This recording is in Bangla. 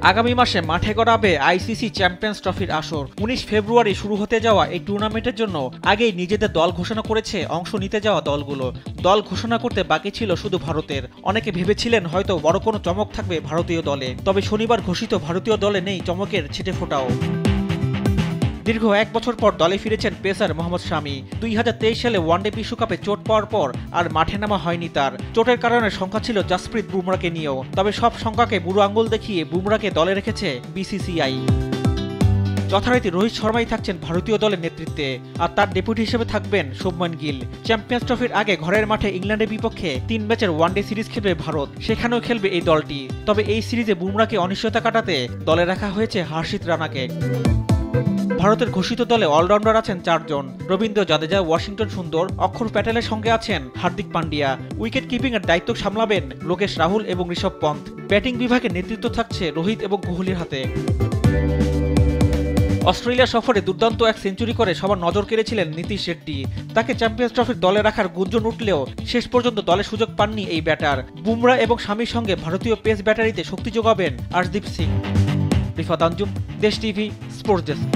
আগামী মাসে মাঠে গড়াবে আইসিসি চ্যাম্পিয়ন্স ট্রফির আসর। ১৯ ফেব্রুয়ারি শুরু হতে যাওয়া এই টুর্নামেন্টের জন্য আগেই নিজেদের দল ঘোষণা করেছে অংশ নিতে যাওয়া দলগুলো। দল ঘোষণা করতে বাকি ছিল শুধু ভারতের। অনেকে ভেবেছিলেন হয়তো বড় কোনো চমক থাকবে ভারতীয় দলে, তবে শনিবার ঘোষিত ভারতীয় দলে নেই চমকের ছিটেফোঁটাও। দীর্ঘ ১ বছর পর দলে ফিরেছেন পেসার মোহাম্মদ শামি। ২০২৩ সালে ওয়ানডে বিশ্বকাপে চোট পাওয়ার পর আর মাঠে নামা হয়নি তার। চোটের কারণে শঙ্কা ছিল জাসপ্রীত বুমরাকে নিয়েও, তবে সব শঙ্কাকে বুড়ো আঙ্গুল দেখিয়ে বুমরাকে দলে রেখেছে বিসিসিআই। যথারীতি রোহিত শর্মাই থাকছেন ভারতীয় দলের নেতৃত্বে, আর তার ডেপুটি হিসেবে থাকবেন শুভমান গিল। চ্যাম্পিয়ন্স ট্রফির আগে ঘরের মাঠে ইংল্যান্ডের বিপক্ষে ৩ ম্যাচের ওয়ানডে সিরিজ খেলবে ভারত, সেখানেও খেলবে এই দলটি। তবে এই সিরিজে বুমরাকে অনিশ্চয়তা কাটাতে দলে রাখা হয়েছে হর্ষিত রানাকে। ভারতের ঘোষিত দলে অলরাউন্ডার আছেন ৪ জন। রবীন্দ্র জাদেজা, ওয়াশিংটন সুন্দর, অক্ষর প্যাটেলের সঙ্গে আছেন হার্দিক পান্ডিয়া। উইকেট কিপিং এর দায়িত্ব সামলাবেন লোকেশ রাহুল এবং ঋষভ পন্থ। ব্যাটিং বিভাগে নেতৃত্ব থাকছে রোহিত এবং কোহলির হাতে। অস্ট্রেলিয়া সফরে দুর্দান্ত এক সেঞ্চুরি করে সবার নজর কেড়েছিলেন নীতিশ রেড্ডি। তাকে চ্যাম্পিয়ন্স ট্রফির দলে রাখার গুঞ্জন উঠলেও শেষ পর্যন্ত দলে সুযোগ পাননি এই ব্যাটার। বুমরা এবং শামির সঙ্গে ভারতীয় পেস ব্যাটারিতে শক্তি যোগাবেন আর্শদীপ সিং। রিফাত আঞ্জুম, দেশ টিভি, স্পোর্টস ডেস্ক।